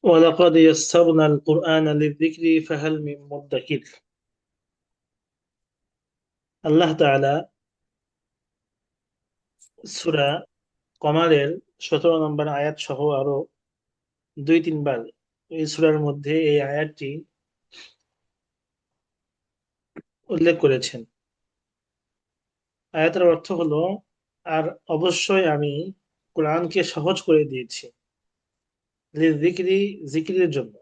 ولقد يسرنا القرآن للذكر فهل من مدكر। আল্লাহ তাআলা সূরা কমারের 17 নম্বর আয়াত সহ আরো 2-3 বার এই সূরার মধ্যে এই আয়াতটি উল্লেখ করেছেন। আয়াতের অর্থ হলো, আর অবশ্যই আমি কোরআনকে সহজ করে দিয়েছি লিযিকরি, জিকিরের জন্য।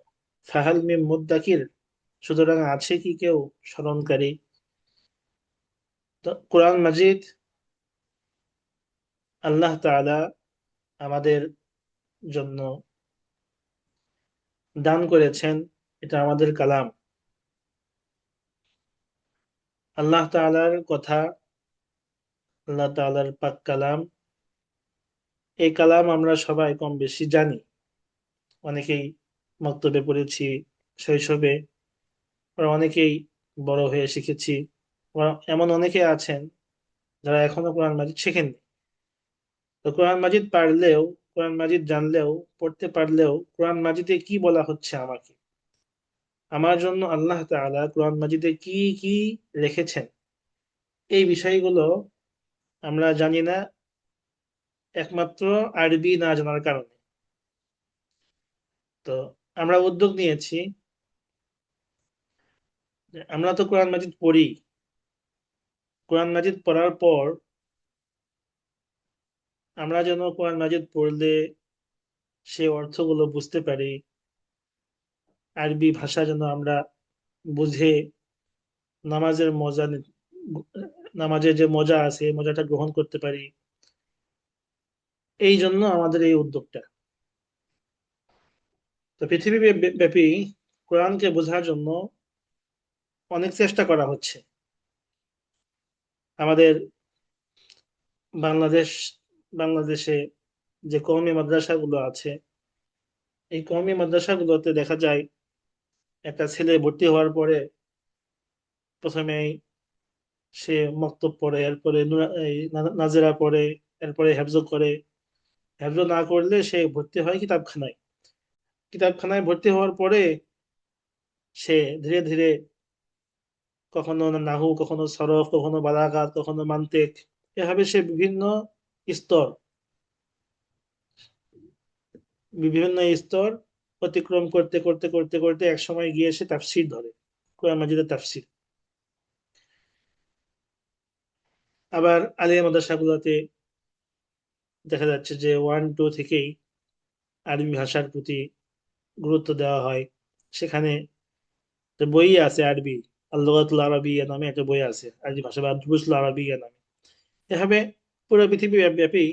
ফাহাল মিন মুদ্দাকির, সুতরাং আছে কি কেউ স্মরণকারী। তো কোরআন মাজিদ আল্লাহ তাআলা আমাদের জন্য দান করেছেন। এটা আমাদের কালাম, আল্লাহ তাআলার কথা, আল্লাহ তাআলার পাক কালাম। এই কালাম আমরা সবাই কম বেশি জানি, অনেকেই মক্তবে পড়েছি শৈশবে, আর অনেকেই বড় হয়ে শিখেছি। আবার এমন অনেকে আছেন যারা এখনো কোরআন মাজিদ শেখেননি। তো কোরআন মাজিদ পারলেও, কোরআন মাজিদ জানলেও, পড়তে পারলেও কোরআন মাজিদে কি বলা হচ্ছে আমাকে, আমার জন্য আল্লাহ তাআলা কোরআন মাজিদে কি কি লিখেছেন, এই বিষয়গুলো আমরা জানি না, একমাত্র আরবি না জানার কারণে। তো আমরা উদ্যোগ নিয়েছি যে আমরা তো কোরআন মাজিদ পড়ি, কোরআন মাজিদ পড়ার পর আমরা যেন কোরআন মাজিদ পড়লে সে অর্থগুলো বুঝতে পারি, আরবি ভাষা যেন আমরা বুঝে নামাজের মজা নামাজের যে মজা আছে এই মজাটা গ্রহণ করতে পারি। এই জন্য আমাদের এই উদ্যোগটা। তো পৃথিবী ব্যাপী কোরআনকে বোঝার জন্য অনেক চেষ্টা করা হচ্ছে। আমাদের বাংলাদেশ বাংলাদেশে যে কওমি মাদ্রাসাগুলো আছে, এই কওমি মাদ্রাসাগুলোতে দেখা যায় একটা ছেলে ভর্তি হওয়ার পরে প্রথমেই সে মক্তব পড়ে, এরপরে এই নাজেরা পড়ে, এরপরে হেফজ করে। হেফজ না করলে সে ভর্তি হয় কিতাবখানায়। কিতাবখানায় ভর্তি হওয়ার পরে সে ধীরে ধীরে কখনো নাহু, কখনো সরফ, কখনো বালাগাত, কখনো মান্তিক, এভাবে সে স্তর বিভিন্ন স্তর অতিক্রম করতে করতে করতে করতে এক সময় গিয়ে সে তাফসীর ধরে, কোরআন মাজিদের তাফসীর। আবার আলিয়া মাদ্রাসাগুলোতে দেখা যাচ্ছে যে 1-2 থেকেই আরবি ভাষার প্রতি গুরুত্ব দেওয়া হয়। সেখানে একটা বই আছে আরবি, আল-লুগাতুল আরাবিয়্যা নামে একটা বই আছে আরবি ভাষা, বা দুরুসুল আরাবিয়্যা নামে। এভাবে পুরো পৃথিবী ব্যাপী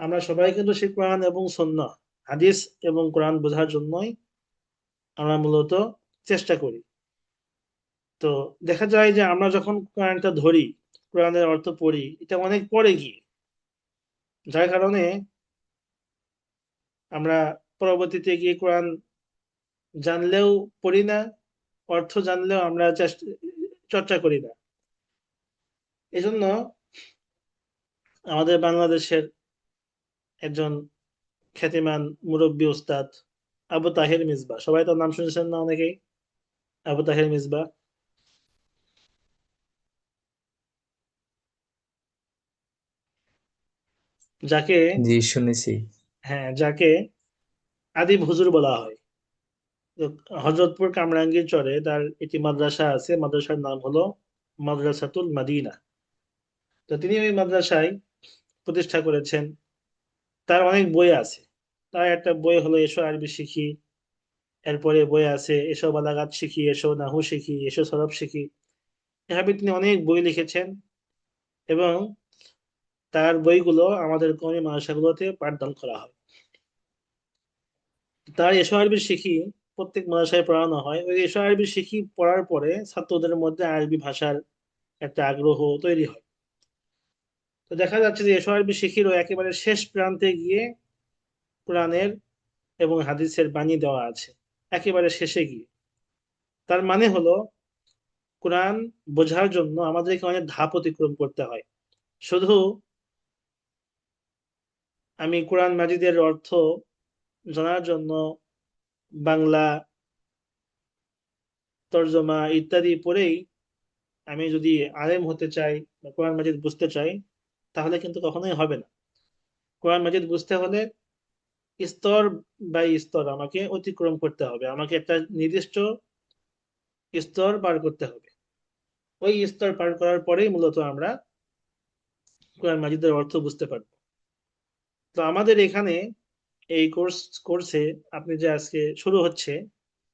আমরা সবাই কিন্তু সেই কোরআন এবং সুন্নাহ, হাদিস এবং কোরআন বোঝার জন্যই আমরা মূলত চেষ্টা করি। তো দেখা যায় যে আমরা যখন কোরআনটা ধরি, কোরআনের অর্থ পড়ি, এটা অনেক পরে গিয়ে, যার কারণে আমরা পরবর্তীতে গিয়ে কোরআন জানলেও পড়ি না, অর্থ জানলেও আমরা চর্চা করি না। এজন্য আমাদের বাংলাদেশের একজন খ্যাতিমান মুরব্বী উস্তাদ আবু তাহের মিসবা, সবাই তার নাম শুনেছেন না অনেকেই, আবু তাহের মিসবা, যাকে, জি, শুনেছি। হ্যাঁ, যাকে আদিব হুজুর বলা হয়। তো হযরতপুর কামরাঙ্গীর চরে তার একটি মাদ্রাসা আছে, মাদ্রাসার নাম হলো মাদ্রাসাতুল মাদিনা। তো তিনি ওই মাদ্রাসায় প্রতিষ্ঠা করেছেন। তার অনেক বই আছে। তার একটা বই হলো এসো আরবি শিখি, এরপরে বই আছে এসো বালাগাত শিখি, এসো নাহু শিখি, এসো সরফ শিখি। এভাবে তিনি অনেক বই লিখেছেন, এবং তার বইগুলো আমাদের কওমি মাদ্রাসাগুলোতে পাঠদান করা হয়। তার এসো আরবি শিখি প্রত্যেক মাদ্রাসায় পড়ানো হয়। ওই এসো আরবি শিখি পড়ার পরে ছাত্রদের মধ্যে আরবি ভাষার একটা আগ্রহ তৈরি হয়। তো দেখা যাচ্ছে যে এসো আরবি শিখিরও একেবারে শেষ প্রান্তে গিয়ে কোরআনের এবং হাদিসের বাণী দেওয়া আছে, একেবারে শেষে গিয়ে। তার মানে হলো কোরআন বোঝার জন্য আমাদেরকে অনেক ধাপ অতিক্রম করতে হয়। শুধু আমি কোরআন মাজিদের অর্থ জানার জন্য বাংলা তর্জমা ইত্যাদি পড়েই আমি যদি আলেম হতে চাই বা কোরআন মাজিদ বুঝতে চাই, তাহলে কিন্তু কখনোই হবে না। কোরআন মাজিদ বুঝতে হলে স্তর বাই স্তর আমাকে অতিক্রম করতে হবে, আমাকে একটা নির্দিষ্ট স্তর পার করতে হবে। ওই স্তর পার করার পরেই মূলত আমরা কোরআন মাজিদের অর্থ বুঝতে পারবো। তো আমাদের এখানে এই কোর্সে আপনি যে আজকে শুরু হচ্ছে,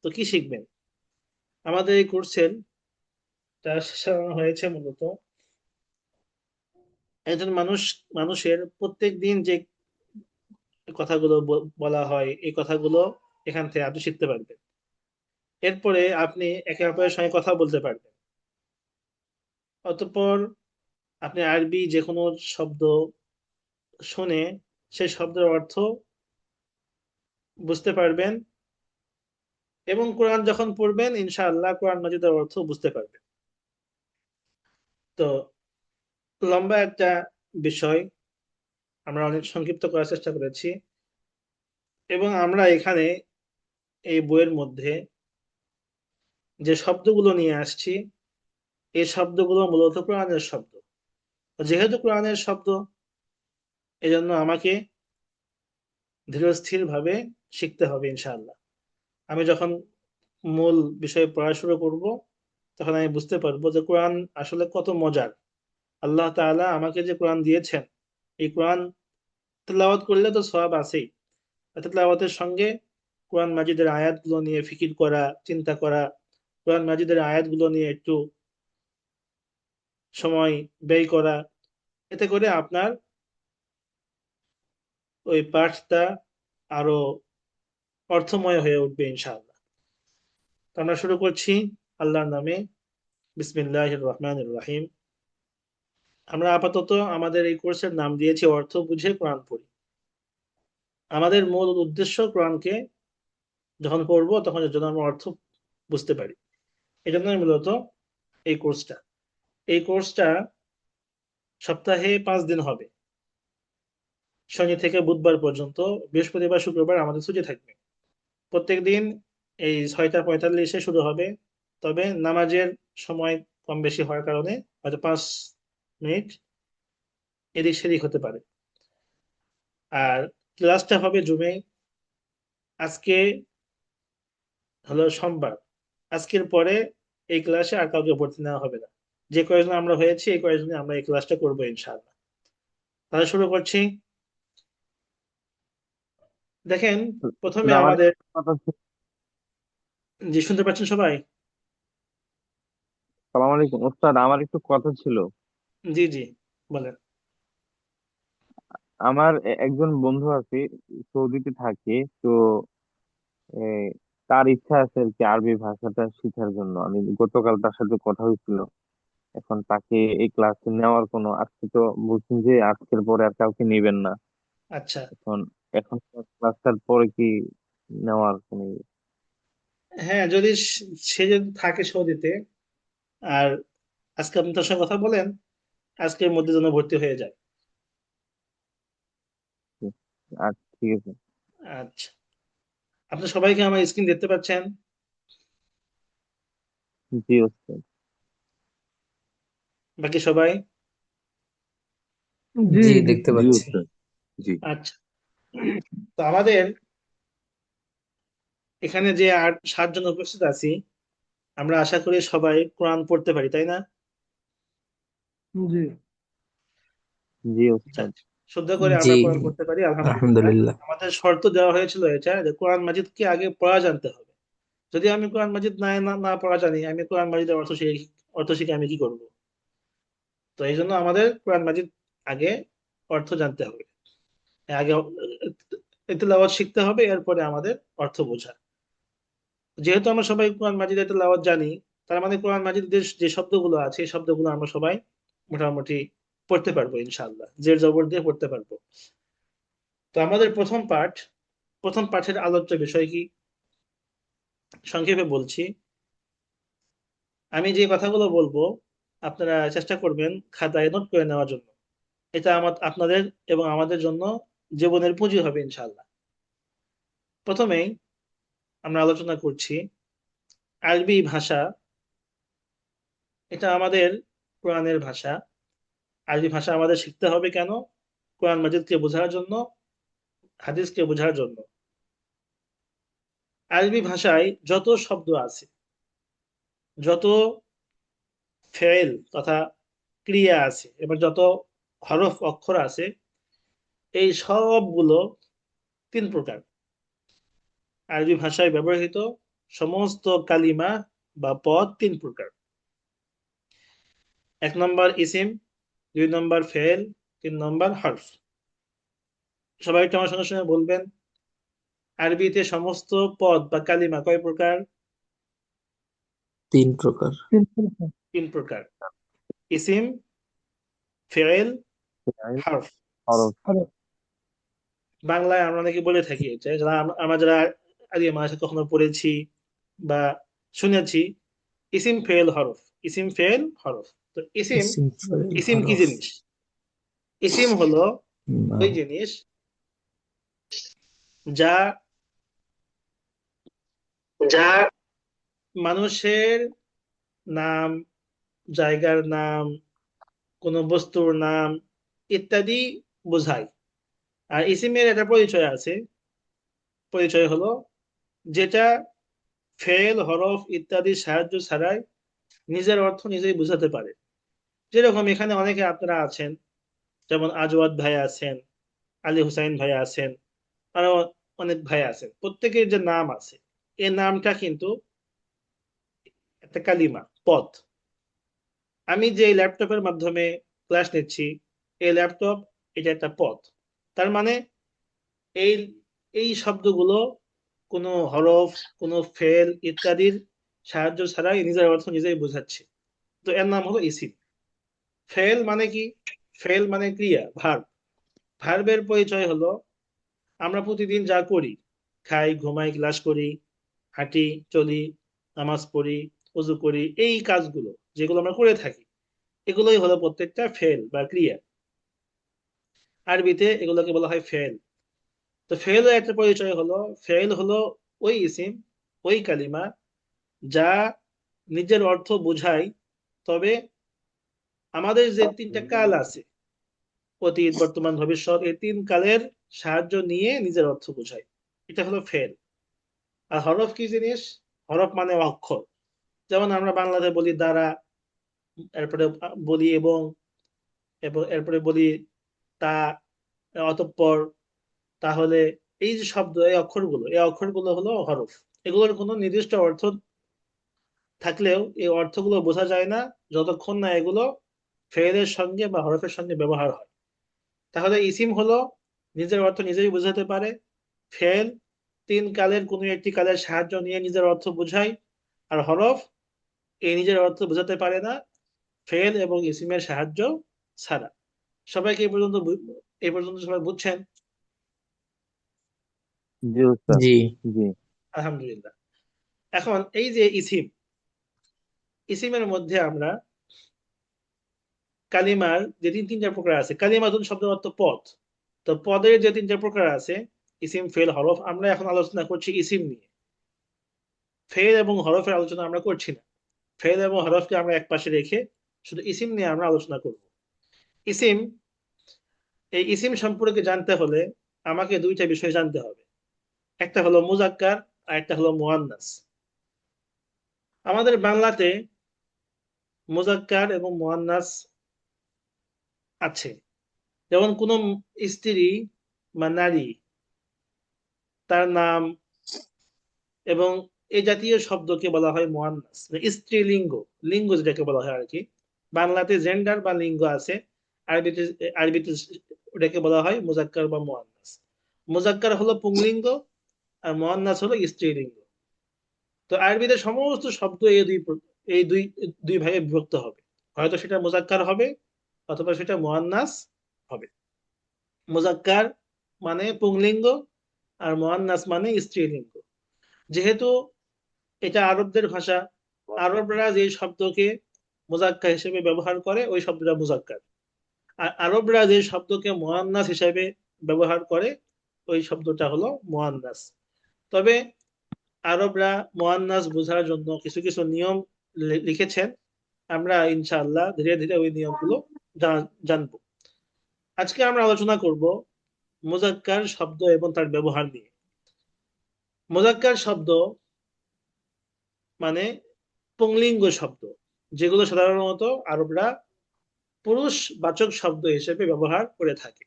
তো কি শিখবেন? আমাদের এই কোর্সের সাজানো হয়েছে মূলত একজন মানুষের প্রত্যেক দিন যে কথাগুলো বলা হয়, এই কথাগুলো এখান থেকে আপনি শিখতে পারবেন। এরপরে আপনি একে অপরের সঙ্গে কথা বলতে পারবেন। অতঃপর আপনি আরবি যে কোনো শব্দ শুনে সেই শব্দের অর্থ বুঝতে পারবেন, এবং কোরআন যখন পড়বেন ইনশাআল্লাহ কোরআন মাজিদের অর্থ বুঝতে পারবেন। তো লম্বা একটা বিষয় আমরা অনেক সংক্ষিপ্ত করার চেষ্টা করেছি, এবং আমরা এখানে এই বইয়ের মধ্যে যে শব্দগুলো নিয়ে আসছি, এই শব্দগুলো মূলত কোরআনের শব্দ। যেহেতু কোরআনের শব্দ, এজন্য আমাকে ধীরস্থির ভাবে শিখতে হবে ইনশাআল্লাহ। আমি যখন মূল বিষয়ে পড়া শুরু করব, তখন আমি বুঝতে পারবো যে কোরআন আসলে কত মজার। আল্লাহ তাআলা আমাকে যে কোরআন দিয়েছেন, এই কোরআন তেলাওয়াত করলে তো সওয়াব আছেই, তেলাওয়াতের সঙ্গে কোরআন মাজিদের আয়াতগুলো নিয়ে ফিকির করা, চিন্তা করা, কোরআন মাজিদের আয়াতগুলো নিয়ে একটু সময় ব্যয় করা, এতে করে আপনার ওই পাঠটা আরো অর্থময় হয়ে উঠবে ইনশাআল্লাহ। তো আমরা শুরু করছি আল্লাহর নামে, বিসমিল্লাহির রহমানির রহিম। আমরা আপাতত আমাদের এই কোর্সের নাম দিয়েছি অর্থ বুঝে কোরআন পড়ি। আমাদের মূল উদ্দেশ্য কোরআনকে যখন পড়বো তখন এর জন্য আমরা অর্থ বুঝতে পারি। এই জন্যই মূলত এই কোর্সটা। এই কোর্সটা সপ্তাহে 5 দিন হবে, শনি থেকে বুধবার পর্যন্ত। বৃহস্পতিবার শুক্রবার আমাদের ছুটি থাকবে। প্রত্যেকদিন এই 6টা 45-এ শুরু হবে, তবে নামাজের সময় কম বেশি হওয়ার কারণে হয়তো 5 মিনিট এদিক সেদিক হতে পারে। আর ক্লাসটা হবে জুমে। আজকে হলো সোমবার, আজকের পরে এই ক্লাসে আর কাউকে ভর্তি নেওয়া হবে না। যে কয়েকজন আমরা হয়েছি এই কয়েকজনে আমরা এই ক্লাসটা করবো ইনশাআল্লাহ। তাহলে শুরু করছি। দেখেন, প্রথমে আমার আমাদের, কথা জি শুনতে পাচ্ছেন সবাই? সালাম আলাইকুম ওস্তাদ, আমার একটু কথা ছিল। জি জি, বলেন। আমার একজন বন্ধু আছে, সৌদিতে থাকে তো। এ, তার ইচ্ছা আছে আর কি আরবি ভাষাটা শেখার জন্য। আমি গতকাল তার সাথে কথা হয়েছিল। এখন তাকে এই ক্লাসে নেওয়ার কোনো, আজকে তো বলছেন যে আজকের পরে আর কাউকে নিবেন না। আচ্ছা, এখন এখন ক্লাসটার পরে কি নেওয়ার কোনো হ্যাঁ, যদি সে যদি থাকে সৌদিতে, আর আজকে আপনি তার সঙ্গে কথা বলেন, আজকের মধ্যে যেন ভর্তি হয়ে যায়। আচ্ছা ঠিক আছে। আচ্ছা, আপনি সবাইকে আমার স্ক্রিন দেখতে পাচ্ছেন? জি ওস্তাদ। বাকি সবাই? জি জি দেখতে দেখতে জি পাচ্ছি। উস্তাদ, জি। আচ্ছা, তো আমাদের এখানে যে 7জন উপস্থিত আছি, আমরা আশা করি সবাই কোরআন পড়তে পারি, তাই না? জি জি আচ্ছা, ওস্তাদ। শুদ্ধ করে জি আমরা কোরআন পড়তে পারি আলহামদুলিল্লাহ। আলহামদুলিল্লাহ। আমাদের শর্ত দেওয়া হয়েছিল এটা যে কোরআন মাজিদকে আগে পড়া জানতে হবে। যদি আমি কোরআন মাজিদ না না না পড়া জানি, আমি কোরআন মাজিদের অর্থ শিখে আমি কি করব? তো এই জন্য আমাদের কোরআন মাজিদ আগে অর্থ জানতে হবে, আগে তেলাওয়াত শিখতে হবে, এরপরে আমাদের অর্থ বোঝা। যেহেতু আমরা সবাই কোরআন মাজিদের তেলাওয়াত জানি, তার মানে কোরআন মাজিদের যে শব্দগুলো আছে এই শব্দগুলো আমরা সবাই মোটামুটি পড়তে পারবো ইনশাআল্লাহ, জের জবর দিয়ে পড়তে পারবো। তো আমাদের প্রথম পাঠের আলোচ্য বিষয় কি, সংক্ষেপে বলছি। আমি যে কথাগুলো বলবো আপনারা চেষ্টা করবেন খাতায় নোট করে নেওয়ার জন্য। এটা আপনাদের এবং আমাদের জন্য জীবনের পুঁজি হবে ইনশাআল্লাহ। প্রথমেই আমরা আলোচনা করছি আরবি ভাষা। এটা আমাদের কোরআনের ভাষা। আরবি ভাষা আমাদের শিখতে হবে কেন? কোরআন মাজিদকে বোঝার জন্য, হাদিসকে বোঝার জন্য। আরবি ভাষায় যত শব্দ আছে, যত ফেল তথা ক্রিয়া আছে এবং যত হরফ অক্ষর আছে, এই সবগুলো তিন প্রকার। আরবি ভাষায় ব্যবহৃত সমস্ত কালিমা বা পদ তিন প্রকার। এক নম্বর ইসিম, দুই নম্বর ফেল, তিন নম্বর হরফ। সবাই একটু আমার সঙ্গে সঙ্গে বলবেন, আরবিতে সমস্ত পদ বা কালিমা কয় প্রকার? তিন প্রকার। তিন প্রকার। ইসিম, ফেল, ফেল, হরফ। হরফ। বাংলায় আমরা অনেকে বলে থাকি যে আমরা যারা আরবি ভাষা কখনো পড়েছি বা শুনেছি, ইসিম ফেল হরফ, ইসিম ফেল হরফ। তো ইসিম, ইসিম, ফেল, ইসিম কি হরফ। জিনিস? ইসিম হলো ওই নাম। জিনিস যা যা মানুষের নাম, জায়গার নাম, কোনো বস্তুর নাম ইত্যাদি বোঝায়। আর ইসিমের একটা পরিচয় আছে। পরিচয় হলো যেটা ফেল হরফ ইত্যাদির সাহায্য ছাড়াই নিজের অর্থ নিজেই বোঝাতে পারে। যেরকম এখানে অনেকে আপনারা আছেন, যেমন আজওয়াদ ভাই আছেন, আলী হুসাইন ভাই আছেন, আরো অনেক ভাই আছেন। প্রত্যেকের যে নাম আছে, এই নামটা কিন্তু একটা কালিমা, পদ। আমি যে ল্যাপটপের মাধ্যমে ক্লাস নিচ্ছি, এই ল্যাপটপ, এটা একটা পদ। তার মানে এই এই শব্দগুলো কোনো হরফ, কোনো ফেল ইত্যাদির সাহায্য ছাড়াই নিজের অর্থ নিজেই বোঝাচ্ছে। তো এর নাম হলো ইসিম। ফেল মানে কি? ফেল মানে ক্রিয়া, ভার্ব। ভার্বের পরিচয় হলো আমরা প্রতিদিন যা করি, খাই, ঘুমাই, ক্লাস করি, হাঁটি, চলি, নামাজ পড়ি, ওযু করি, এই কাজগুলো যেগুলো আমরা করে থাকি, এগুলোই হলো প্রত্যেকটা ফেল বা ক্রিয়া। আরবিতে এগুলোকে বলা হয় ফেল। তো ফেলের একটা পরিচয় হলো, ফেল হলো ওই ইসিম, ওই কালিমা যা নিজের অর্থ বোঝায়, তবে আমাদের যে তিনটা কাল আছে, অতীত, বর্তমান, ভবিষ্যৎ, এই তিন কালের সাহায্য নিয়ে নিজের অর্থ বোঝায়। এটা হলো ফেল। আর হরফ কি জিনিস? হরফ মানে অক্ষর। যেমন আমরা বাংলাতে বলি দ্বারা, এরপরে বলি এবং, এরপরে বলি তা, অতঃপর, তাহলে। এই যে শব্দ, এই অক্ষরগুলো, এই অক্ষরগুলো হলো হরফ। এগুলোর কোনো নির্দিষ্ট অর্থ থাকলেও এই অর্থগুলো বোঝা যায় না যতক্ষণ না এগুলো ফেলের সঙ্গে বা হরফের সঙ্গে ব্যবহার হয়। তাহলে ইসিম হলো নিজের অর্থ নিজেই বোঝাতে পারে। ফেল তিন কালের কোনো একটি কালের সাহায্য নিয়ে নিজের অর্থ বোঝায়। আর হরফ এই নিজের অর্থ বোঝাতে পারে না ফেল এবং ইসিমের সাহায্য ছাড়া। সবাইকে এই পর্যন্ত সবাই বুঝছেন? জি উস্তাদ। জি। জি। আলহামদুলিল্লাহ। এখন এই যে ইসিম, ইসিমের মধ্যে আমরা কালিমার যে তিনটা প্রকার আছে, কালিমাতুন শব্দের অর্থ পদ। তো পদের যে তিনটা প্রকার আছে, ইসিম, ফেল, হরফ, আমরা এখন আলোচনা করছি ইসিম নিয়ে। ফেল এবং হরফের আলোচনা আমরা করছি না। ফেল এবং হরফকে আমরা এক পাশে রেখে শুধু ইসিম নিয়ে আমরা আলোচনা করব। ইসিম, এই ইসিম সম্পর্কে জানতে হলে আমাকে দুইটা বিষয় জানতে হবে। একটা হলো মুজাক্কার আর একটা হলো মুয়ান্নাস। আমাদের বাংলাতে মুজাক্কার এবং মুয়ান্নাস আছে। যেমন কোন স্ত্রী বা নারী, তার নাম এবং এই জাতীয় শব্দকে বলা হয় মুয়ান্নাস, স্ত্রীলিঙ্গ, লিঙ্গ যেটাকে বলা হয় আর কি। বাংলাতে জেন্ডার বা লিঙ্গ আছে, আরবিতে আরবিতে ওটাকে বলা হয় মুজাক্কার বা মুয়ান্নাস। মুজাক্কার হলো পুংলিঙ্গ আর মুয়ান্নাস হলো স্ত্রীলিঙ্গ। তো আরবিতে সমস্ত শব্দ এই দুই দুই ভাগে বিভক্ত হবে। হয়তো সেটা মুজাক্কার হবে অথবা সেটা মুয়ান্নাস হবে। মুজাক্কার মানে পুংলিঙ্গ আর মুয়ান্নাস মানে স্ত্রীলিঙ্গ। যেহেতু এটা আরবদের ভাষা, আরবরা যে শব্দকে মুজাক্কার হিসেবে ব্যবহার করে ওই শব্দটা মুজাক্কার। আর আরবরা যে শব্দকে মুয়ান্নাস হিসেবে ব্যবহার করে ওই শব্দটা হলো মুয়ান্নাস। তবে আরবরা মুয়ান্নাস বোঝার জন্য কিছু কিছু নিয়ম লিখেছেন। আমরা ইনশাআল্লাহ ধীরে ধীরে ওই নিয়মগুলো জানবো। আজকে আমরা আলোচনা করব মুজাক্কার শব্দ এবং তার ব্যবহার নিয়ে। মুজাক্কার শব্দ মানে পুংলিঙ্গ শব্দ, যেগুলো সাধারণত আরবরা পুরুষ বাচক শব্দ হিসেবে ব্যবহার করে থাকে।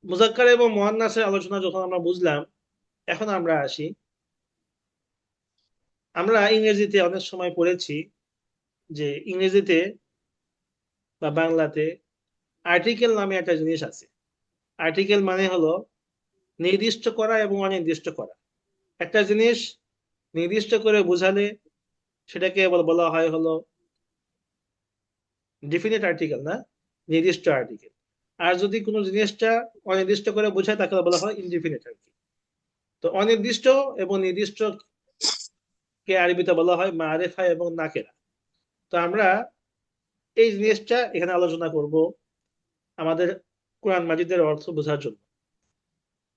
মুজাক্কার এবং মুয়ান্নাসের আলোচনা যখন আমরা বুঝলাম, এখন আমরা আসি, আমরা ইংরেজিতে অনেক সময় পড়েছি যে ইংরেজিতে বা বাংলাতে আর্টিকেল নামে একটা জিনিস আছে। আর্টিকেল মানে হলো নির্দিষ্ট করা এবং অনির্দিষ্ট করা। একটা জিনিস নির্দিষ্ট করে বোঝালে সেটাকে বলা হয় হলো ডেফিনিট আর্টিকেল, না নির্দিষ্ট আর্টিকেল। আর যদি কোনো জিনিসটা অনির্দিষ্ট করে বোঝায় তাকে বলা হয় ইনডিফিনিট আর্টিকেল। তো অনির্দিষ্ট এবং নির্দিষ্ট কে আরবিতে বলা হয় মারিফা এবং নাকেরা। তো আমরা এই জিনিসটা এখানে আলোচনা করব আমাদের কোরআন মাজিদের অর্থ বোঝার জন্য।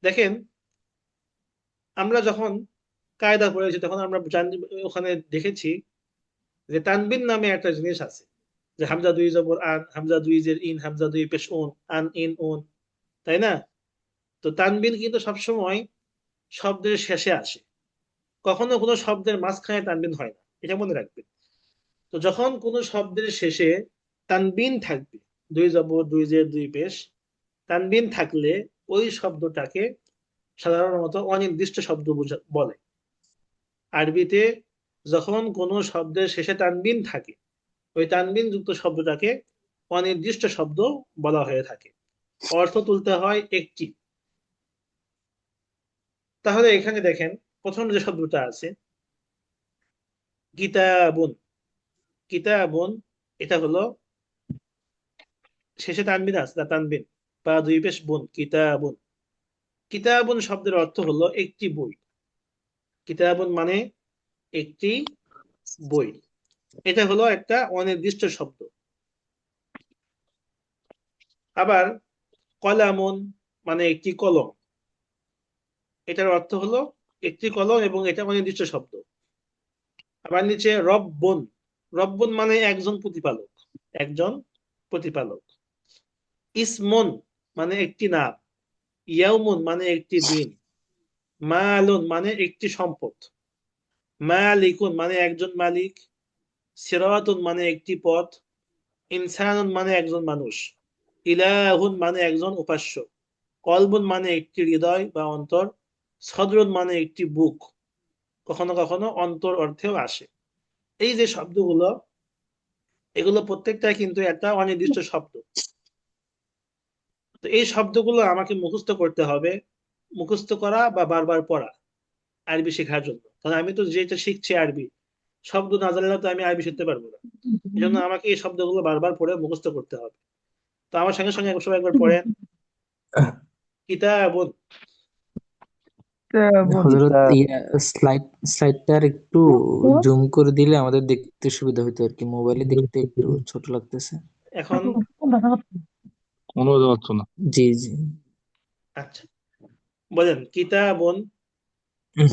দেখেন, আমরা যখন কায়দা পড়েছি তখন আমরা ওখানে দেখেছি যে তানবিন নামে একটা জিনিস আছে, যে হামজা দুই জবর আন, হামজা দুই জের ইন, হামজা দুই পেশ উন, আন ইন উন, তাই না? তো তানবিন কিন্তু সবসময় শব্দের শেষে আসে, কখনো কোনো শব্দের মাঝখানে তানবিন হয় না, এটা মনে রাখবেন। তো যখন কোনো শব্দের শেষে তানবিন থাকবে, দুই জবর দুই জের দুই পেশ, তানবিন থাকলে ওই শব্দটাকে সাধারণত অনির্দিষ্ট শব্দ বলে। আরবিতে যখন কোনো শব্দের শেষে তানবিন থাকে, ওই তানবিন যুক্ত শব্দটাকে অনির্দিষ্ট শব্দ বলা হয়ে থাকে। অর্থ তুলতে হয় একটি। তাহলে এখানে দেখেন, প্রথম যে শব্দটা আছে কিতাবুন, কিতাবুন, এটা হলো শেষে তানবিন আছে, তানবিন বা দুই পেশ বুন, কিতাবুন। কিতাবুন শব্দের অর্থ হলো একটি বই। কিতাবুন মানে একটি বই। এটা হলো একটা অনির্দিষ্ট শব্দ। আবার কলামুন মানে একটি কলম, এটার অর্থ হলো একটি কলম এবং এটা অনির্দিষ্ট শব্দ। আবার নিচে রব্বুন, রব্বুন মানে একজন প্রতিপালক, একজন প্রতিপালক। ইসমুন মানে একটি নাম, ইয়াউমুন মানে একটি দিন, মালুন মানে একটি সম্পদ, মালিকুন মানে একজন মালিক, সিরাতুন মানে একটি পথ, ইনসানুন মানে একজন মানুষ, ইলাহুন মানে একজন উপাস্য, কলবুন মানে একটি হৃদয় বা অন্তর, সদরুন মানে একটি বুক, কখনো কখনো অন্তর অর্থেও আসে। এই যে শব্দগুলো, এগুলো প্রত্যেকটা কিন্তু একটা অনির্দিষ্ট শব্দ। তো এই শব্দগুলো আমাকে মুখস্থ করতে হবে, মুখস্থ করা বা বারবার পড়া আরবি শেখার জন্য। কারণ আমি তো যেটা শিখছি আরবি, শব্দ না জানলে তো আমি আরবি শিখতে পারবো না। এই জন্য আমাকে এই শব্দগুলো বারবার পড়ে মুখস্থ করতে হবে। তো আমার সঙ্গে সঙ্গে সবাই একবার পড়েন, কিতাবুন। হযরত কিতাব, স্লাইডটা আর একটু জুম করে দিলে আমাদের দেখতে সুবিধা হতো আর কি, মোবাইলে দেখতে একটু ছোট লাগতেছে। এখন অনুবাদ পাচ্ছ না। জি জি। আচ্ছা, বলেন কিতাবুন উম,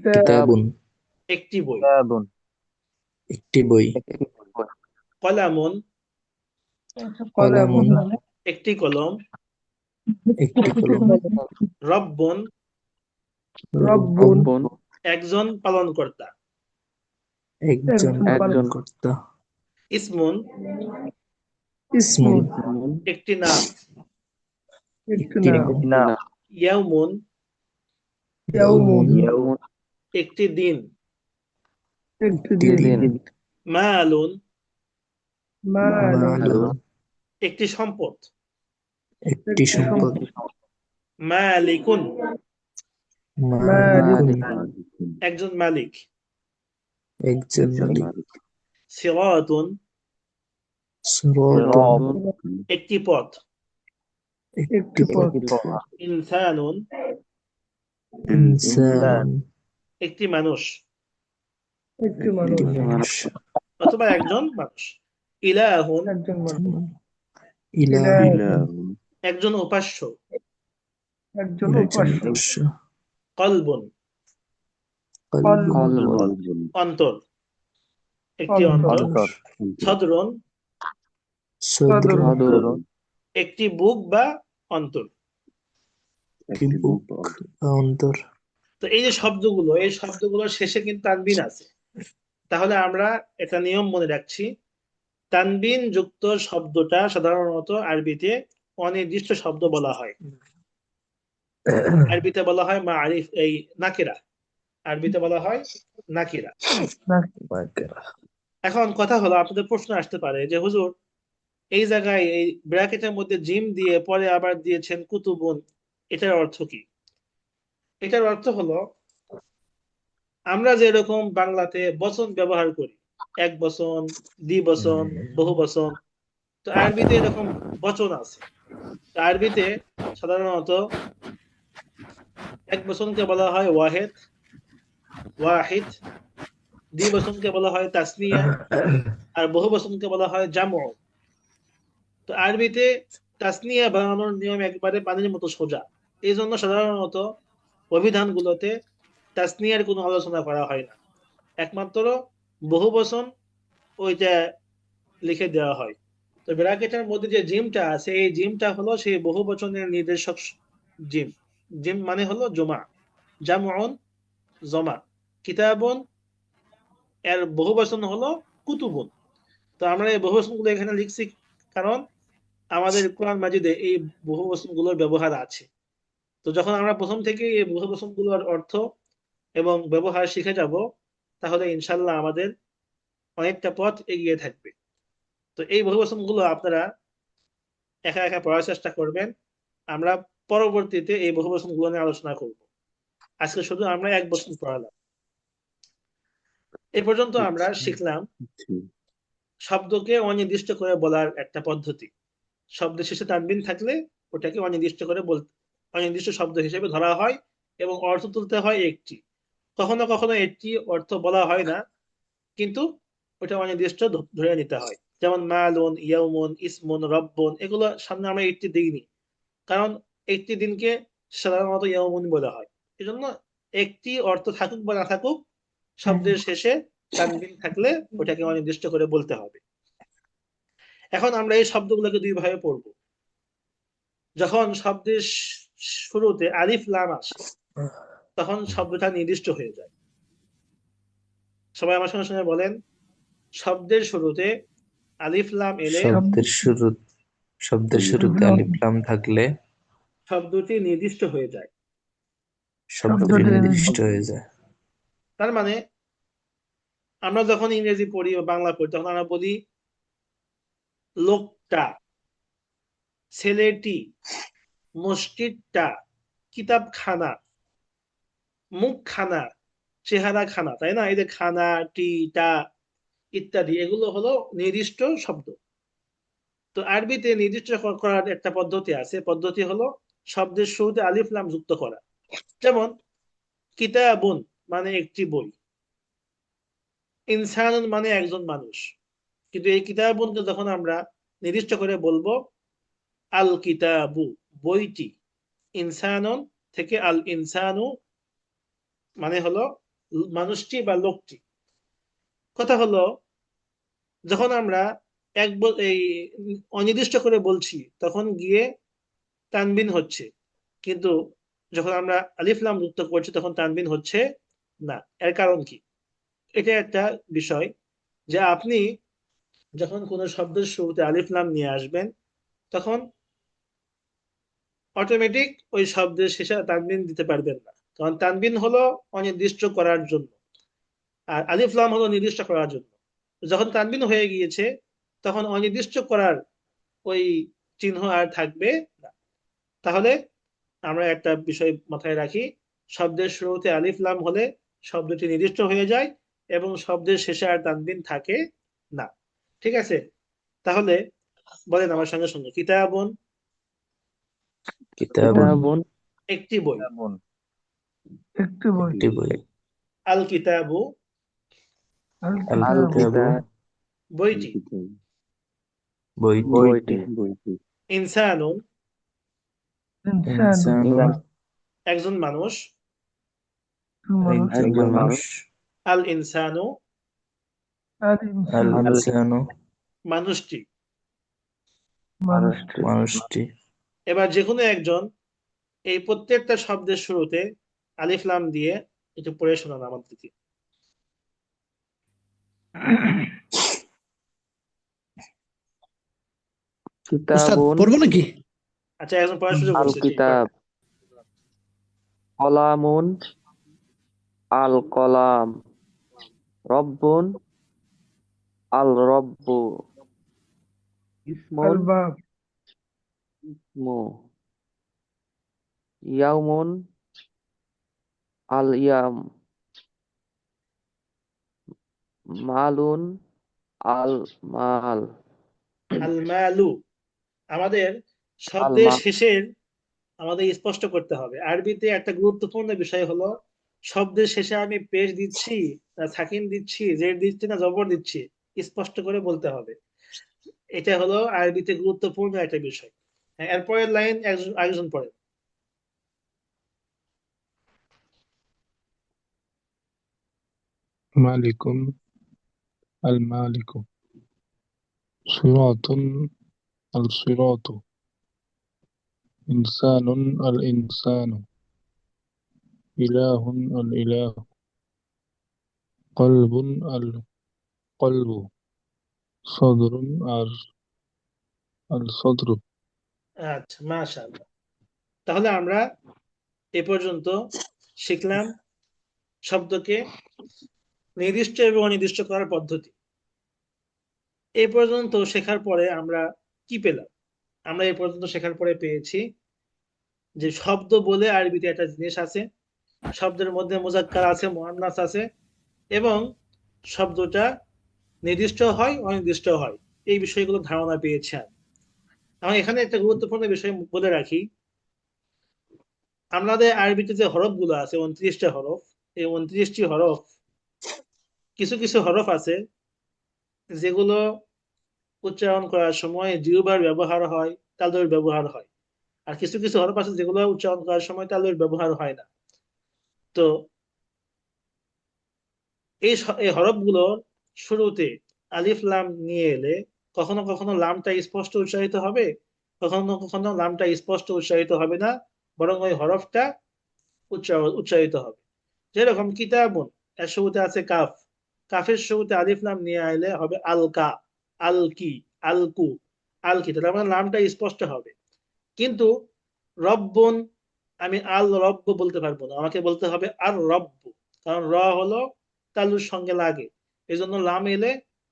কিতাবুন একটি বই, কিতাবুন একটি বই, একটি বই, কলামুন কলামুন একটি কলম, একটি কলম, রব্বুন রব্বুন একজন পালনকর্তা, একজন পালনকর্তা, ইসমুন ইসমুন একটি নাম, একটি নাম, নাম, ইয়াউমুন ইয়াউমুন ইয়াউমুন একটি দিন, একটি দিন, মালুন মালুন একটি সম্পদ, একটি সম্পদ, মালিকুন মালিকুন একজন মালিক, একজন মালিক, সিরাতুন সিরাতুন একটি পথ, একটি পথ, ইনসানুন ইনসান একটি মানুষ একটি মানুষ, অথবা একজন মানুষ, ইলাহুন ইলাহ একজন উপাস্য, একজন উপাস্য, কলবুন, قلب অন্তর, একটি অন্তর। أنظر সদরুন, صدر صدر একটি বুক বা অন্তর। কি বুক অন্তর। তো এই যে শব্দগুলো, এই শব্দগুলোর শেষে কিন্তু তানবিন আছে। তাহলে আমরা একটা নিয়ম মনে রাখছি, তানবিন যুক্ত শব্দটা সাধারণত আরবিতে অনির্দিষ্ট শব্দ বলা হয়। আরবিতে বলা হয় মারিফ, এই নাকিরা, আরবিতে বলা হয় নাকিরা। এখন কথা হলো, আপনাদের প্রশ্ন আসতে পারে যে হুজুর, এই জায়গায় এই ব্র্যাকেটের মধ্যে জিম দিয়ে পরে আবার দিয়েছেন কুতুবুন, এটার অর্থ কি? এটার অর্থ হলো, আমরা যেরকম বাংলাতে বচন ব্যবহার করি, এক বচন, দ্বিবচন, বহু বচন, তো আরবিতে এরকম বচন আছে। তো আরবিতে সাধারণত এক বচনকে বলা হয় ওয়াহেদ, ওয়াহিদ, দ্বিবচনকে বলা হয় তাসনিয়া, আর বহু বচনকে বলা হয় জামউ। তো আরবিতে তাসনিয়া বানানোর নিয়ম একবারে পানির মতো সোজা। এই জন্য সাধারণত অভিধানগুলোতে তাসনিয়ার কোনো আলোচনা করা হয় না, একমাত্র বহু বচন ওইটা লিখে দেওয়া হয়। তো ব্র্যাকেটের মধ্যে যে জিমটা আছে, এই জিমটা হলো সেই বহু বচনের নির্দেশক জিম। জিম মানে হলো জমা, জামউন, জমা, কিতাবুন এর বহু বচন হলো কুতুবুন। তো আমরা এই বহু বচনগুলো এখানে লিখছি কারণ আমাদের কোরআন মাজিদে এই বহু বচনগুলোর ব্যবহার আছে। তো যখন আমরা প্রথম থেকে এই বহু বচনগুলোর অর্থ এবং ব্যবহার শিখে যাব, তাহলে ইনশাল্লাহ আমাদের অনেকটা পথ এগিয়ে থাকবে। তো এই বহু বচনগুলো আপনারা একা একা পড়ার চেষ্টা করবেন। আমরা পরবর্তীতে এই বহু বচনগুলো নিয়ে আলোচনা করব। আজকে শুধু আমরা এক বচন পড়ালাম। এই পর্যন্ত আমরা শিখলাম শব্দকে অনির্দিষ্ট করে বলার একটা পদ্ধতি। শব্দের শেষে তানবিন থাকলে ওটাকে অনির্দিষ্ট করে অনির্দিষ্ট শব্দ হিসেবে ধরা হয় এবং অর্থ তুলতে হয় একটি। কখনো কখনো একটি অর্থ বলা হয় না, কিন্তু ওটা অনির্দিষ্ট ধরে নিতে হয়। যেমন মালুন, ইয়াউমুন, ইসমুন, রব্বুন, এগুলো সামনে আমরা একটি দিইনি, কারণ একটি দিনকে সাধারণত ইয়াউমুন বলা হয়। এই জন্য একটি অর্থ থাকুক বা না থাকুক, শব্দের শেষে তানবিন থাকলে ওটাকে অনির্দিষ্ট করে বলতে হবে। এখন আমরা এই শব্দগুলোকে দুই ভাবে পড়ব। যখন শব্দের শুরুতে আলিফ লাম আসে, তখন শব্দটা নির্দিষ্ট হয়ে যায়। সবাই আমার সঙ্গে সঙ্গে বলেন, শব্দের শুরুতে আলিফ লাম এলে শব্দের শুরুতে আলিফ লাম থাকলে শব্দটি নির্দিষ্ট হয়ে যায়। শব্দটি নির্দিষ্ট হয়ে যায়। তার মানে আমরা যখন ইংরেজি পড়ি বা বাংলা পড়ি, তখন আমরা বলি লোকটা, ছেলেটি, মসজিদটা, কিতাবখানা, মুখখানা, চেহারা খানা, তাই না? এই যে খানা, টি, টা ইত্যাদি, এগুলো হলো নির্দিষ্ট শব্দ। তো আরবিতে নির্দিষ্ট করার একটা পদ্ধতি আছে। পদ্ধতি হলো শব্দের শুরুতে আলিফ লাম যুক্ত করা। যেমন কিতাবুন মানে একটি বই, ইনসানুন মানে একজন মানুষ। কিন্তু এই কিতাবুনকে যখন আমরা নির্দিষ্ট করে বলবো আল কিতাবু বইটি, ইনসানুন থেকে আল ইনসানু মানে হলো মানুষটি বা লোকটি। কথা হলো, যখন আমরা এই অনির্দিষ্ট করে বলছি, তখন গিয়ে তানবিন হচ্ছে, কিন্তু যখন আমরা আলিফ লাম যুক্ত করছি তখন তানবিন হচ্ছে না। এর কারণ কি? এটা একটা বিষয় যে আপনি যখন কোনো শব্দের শুরুতে আলিফ লাম নিয়ে আসবেন, তখন অটোমেটিক ওই শব্দের শেষে তানবিন দিতে পারবেন না, কারণ তানবিন হলো অনির্দিষ্ট করার জন্য, আর আলিফ লাম হলো নির্দিষ্ট করার জন্য। যখন তানবিন হয়ে গিয়েছে, তখন অনির্দিষ্ট করার ওই চিহ্ন আর থাকবে না। তাহলে আমরা একটা বিষয় মাথায় রাখি, শব্দের শুরুতে আলিফ লাম হলে শব্দটি নির্দিষ্ট হয়ে যায় এবং শব্দের শেষে আর তানবিন থাকে না। ঠিক আছে? তাহলে বলেন আমার সঙ্গে সঙ্গে, কিতাবুন একটি বই, একটি বই, আল কিতাবু আল কিতাবু বইটি, বইটি, ইনসানুন إنسان ইনসানুন একজন মানুষ, মানুষ একজন একজন মানুষ। মানুষ। আল ইনসানু আল আল ইনসান ইনসানু মানুষটি। মানুষটি মানুষটি। এবার যে কোনো একজন এই প্রত্যেকটা শব্দের শুরুতে আলিফ লাম দিয়ে একটু পড়ে শোনান আমাদেরকে। উস্তাদ কিতাবুন পড়বো নাকি? আচ্ছা, একজন পড়ার সুযোগ আল বলছে, জি পড়েন। কিতাব, কলামুন আল কলাম, রব্বুন আল রব্বু, আল ইসমুন বাব ইসমু, ইয়াউমুন আল ইয়াম, মালুন আল মাল, আল মালু। আমাদের আল শব্দের মাল। শেষের আমাদের স্পষ্ট করতে হবে। আরবিতে একটা গুরুত্বপূর্ণ বিষয় হলো শব্দের শেষে আমি পেশ দিচ্ছি না সাকিন দিচ্ছি, জের দিচ্ছি না জবর দিচ্ছি, স্পষ্ট করে বলতে হবে। এটা হলো আরবিতে গুরুত্বপূর্ণ একটা বিষয়। হ্যাঁ, এরপরের লাইন একজন আরেকজন পড়ে। مالك المالك صراط الصراط إنسان الإنسان إله الإله قلب القلب صدر الصدر আচ্ছা, মাশাআল্লাহ। তাহলে আমরা এ পর্যন্ত শিখলাম শব্দকে নির্দিষ্ট এবং অনির্দিষ্ট করার পদ্ধতি। এই পর্যন্ত শেখার পরে আমরা কি পেলাম? আমরা এই পর্যন্ত শেখার পরে পেয়েছি যে শব্দ বলে আরবিতে একটা জিনিস আছে, শব্দের মধ্যে মুজাক্কার আছে, মুআন্নাস আছে, এবং শব্দটা নির্দিষ্ট হয় অনির্দিষ্ট হয়, এই বিষয়গুলো ধারণা পেয়েছি। আমি এখানে একটা গুরুত্বপূর্ণ বিষয় বলে রাখি। আমাদের আরবিতে যে হরফগুলো আছে 29টা হরফ, এই 29টি হরফ, কিছু কিছু হরফ আছে যেগুলো উচ্চারণ করার সময় জিহ্বার ব্যবহার হয়, তালুর ব্যবহার হয়। আর কিছু কিছু হরফ আছে যেগুলো উচ্চারণ করার সময় তালুর ব্যবহার হয় না। তো এই হরফগুলোর শুরুতে আলিফ লাম নিয়ে এলে কখনো কখনো লামটা স্পষ্ট উচ্চারিত হবে, কখনো কখনো লামটা স্পষ্ট উচ্চারিত হবে না, বরং ওই হরফটা উচ্চারিত হবে। যেরকম কিতাবুন, এর শুরুতে আছে কাফ, কাফের শুরুতে আলিফ লাম নিয়ে আইলে হবে আলকা, আলকি, আলকু, আলকি, তাহলে আমার নামটা স্পষ্ট হবে। কিন্তু রব্বুন, আমি আল রব্ব বলতে পারবো না, আমাকে বলতে হবে আর রব্বু, কারণ র হলো তালুর সঙ্গে লাগে। এই জন্য লাম এলে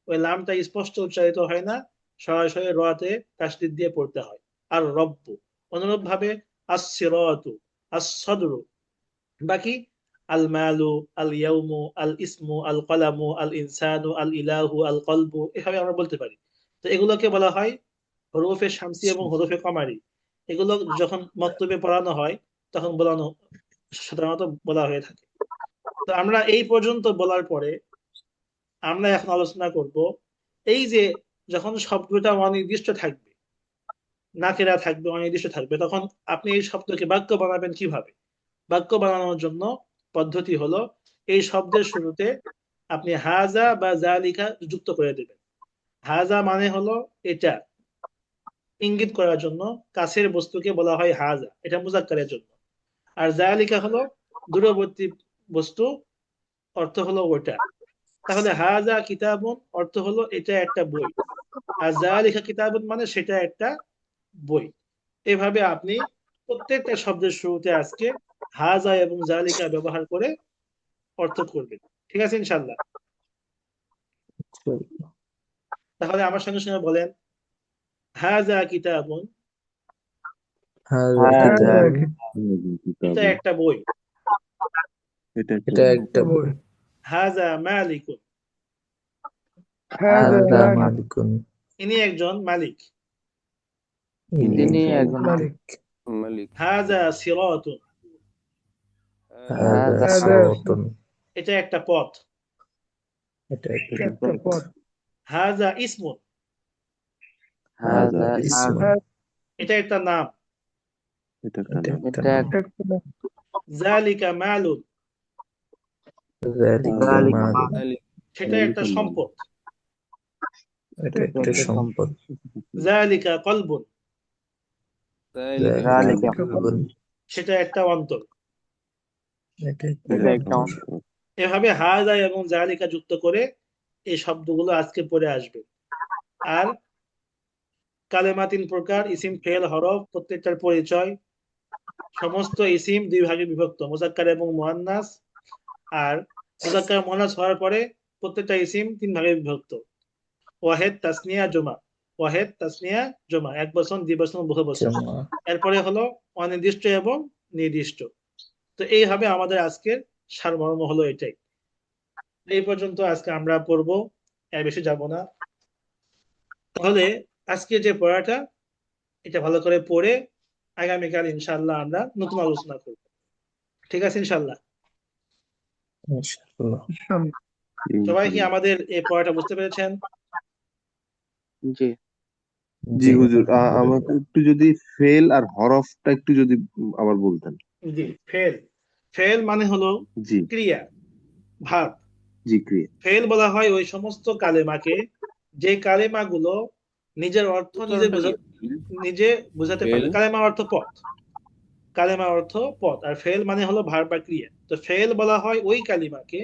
ওই লামটা স্পষ্ট উচ্চারিত হয় না, সরাসরি রতে তাসদিদ দিয়ে পড়তে হয়, আর রব্বু। অনুরূপ ভাবে আস-সিরাতু, আস-সাদরু, বাকি আল মালু, আল ইয়াউমু, আল ইসমু, আল কলামু, আল ইনসানু, আল ইলাহু, আল কলবু, এভাবে আমরা বলতে পারি। তো এগুলোকে বলা হয় হরফে শামসি এবং হরফে কমারি। এগুলো যখন মক্তবে পড়ানো হয় তখন বলানো সাধারণত বলা হয়ে থাকে। তো আমরা এই পর্যন্ত বলার পরে আমরা এখন আলোচনা করব এই যে যখন শব্দটা অনির্দিষ্ট থাকবে, নাকেরা থাকবে, অনির্দিষ্ট থাকবে, তখন আপনি এই শব্দকে বাক্য বানাবেন কিভাবে। বাক্য বানানোর জন্য পদ্ধতি হলো এই শব্দের শুরুতে আপনি হাজা বা জালিকা যুক্ত করে দেবেন। হাজা মানে হলো এটা, ইঙ্গিত করার জন্য কাছের বস্তুকে বলা হয় হাজা, এটা মুজাক্কারের জন্য। আর জালিকা হলো দূরবর্তী বস্তু, অর্থ হলো ওটা। তাহলে হাজা কিতাবুন অর্থ হলো এটা একটা বই, আর জালিকা কিতাবুন মানে সেটা একটা বই। এভাবে আপনি প্রত্যেকটা শব্দের শুরুতে আজকে হাজা এবং জালিকা ব্যবহার করে অর্থ করবেন। ঠিক আছে ইনশাল্লাহ? তাহলে আমার সঙ্গে সঙ্গে বলেন, হাজা কিতাবুন, হাযা হাযা হাযা কিতাবুন, এটা কিতাবুন, একটা বই। এটা একটা এটা বই। একটা বই। হাজা মালিকুন, হাযা হাযা মালিক মালিকুন, ইনি একজন মালিক। ইনি তিনি একজন একজন মালিক মালিক। মালিক। হাজা সিরাতুন, হাযা হাযা হাযা সিরাতুন, এটা একটা পথ। এটা একটা এটা একটা পথ। পথ। হাজা ইসমুন, হাযা হাযা ইসমুন, এটা একটা নাম। এটা একটা এটা নাম। একটা এটা নাম। একটা জালিকা মালুন, যালিকা যালিকা মালুন, সেটা একটা সম্পদ। এটা একটা সম্পদ। যালিকা কলবুন, যালিকা কলবুন, সেটা একটা অন্তর। এটা এটা একটা একটা অন্তর। এভাবে হাজা এবং জালিকা যুক্ত করে এই শব্দগুলো আজকে পড়ে আসবে। আর কালেমা 3 প্রকার, ইসিম, ফেল, হরফ, প্রত্যেকটার পরিচয়। সমস্ত ইসিম 2 ভাগে বিভক্ত, মুযাক্কার এবং মুআন্নাস। আর মুযাক্কার মুআন্নাস হওয়ার পরে প্রত্যেকটা ইসিম 3 ভাগে বিভক্ত, ওয়াহেদ, তাসনিয়া, জমা। ওয়াহেদ, তাসনিয়া, জমা, এক বচন, দ্বিবচন, বহু বচন। জমা। এরপরে হলো অনির্দিষ্ট এবং নির্দিষ্ট। তো এইভাবে আমাদের আজকের সারমর্ম হলো এটাই। এই পর্যন্ত আজকে আমরা পড়বো, এর বেশি যাব না। তাহলে আজকে যে পড়াটা, এটা ভালো করে পড়ে আগামীকাল ইনশাআল্লাহ আমরা নতুন আলোচনা করব। ঠিক আছে ইনশাআল্লাহ? ইনশাআল্লাহ। সবাই কি আমাদের এই পড়াটা বুঝতে পেরেছেন? জি। জি হুজুর, আমাকে একটু যদি ফেল আর হরফটা একটু যদি আবার বলতেন। জি। ফেল, ফেল মানে হলো জি ক্রিয়া, ভার্ব। জি ক্রিয়া। ফেল বলা হয় ওই সমস্ত কালেমাকে, যে কালেমাগুলো নিজের অর্থ নিজে বোঝাতে পারে। কালেমা অর্থ পথ, কালেমা অর্থ পথ, আর ফেল মানে হলো ভার্ব বা ক্রিয়া। তো ফেল বলা হয় ওই কালিমাকে,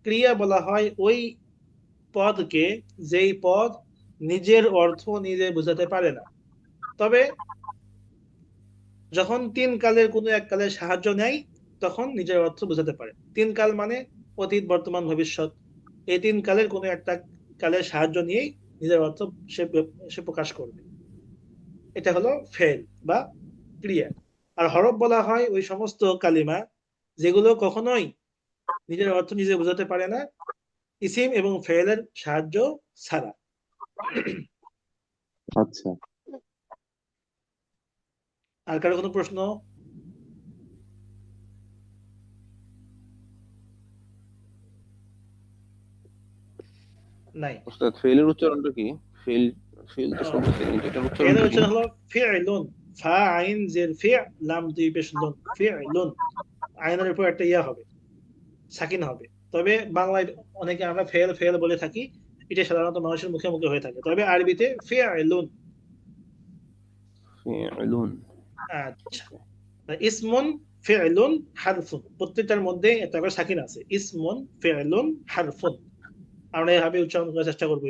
ক্রিয়া বলা হয় ওই পদকে, যেই পদ নিজের অর্থ নিজে বোঝাতে পারে না, তবে যখন 3 কালের কোনো এক কালের সাহায্য নেয় তখন নিজের অর্থ বোঝাতে পারে। 3 কাল মানে অতীত, বর্তমান, ভবিষ্যৎ। এই 3 কালের কোনো একটা কালের সাহায্য নিয়েই নিজের অর্থ সে প্রকাশ করবে। এটা হলো ফেল বা ক্রিয়া। আর হরফ বলা হয় ওই সমস্ত কালিমা যেগুলো কখনোই নিজের অর্থ নিজে বোঝাতে পারে না, ইসিম এবং ফেলের সাহায্য ছাড়া। আচ্ছা, আর কারো কোনো প্রশ্ন? নাই। ওস্তাদ ফেলের উচ্চারণটা কি? ফেল, ফেল তো শুনতেছি কিন্তু এটার ফেলের উচ্চারণটা কি? উচ্চারণ হলো ফি'লুন, ফা আইন জের ফি', লাম দুই পেশ লুন, ফি'লুন। আইনের উপর একটা ইয়া হবে, সাকিন হবে। তবে বাংলায় অনেকে আমরা ফেল ফেল বলে থাকি, এটা সাধারণত মানুষের মুখে মুখে হয়ে থাকে, তবে আরবিতে ফি'লুন। ফি'লুন। আচ্ছা, ইসমুন, ফি'লুন, হারফুন, প্রত্যেকটার মধ্যে একটা করে সাকিন আছে। ইসমুন, ফি'লুন, হারফুন। আমরা এভাবে উচ্চারণ করার চেষ্টা করবো।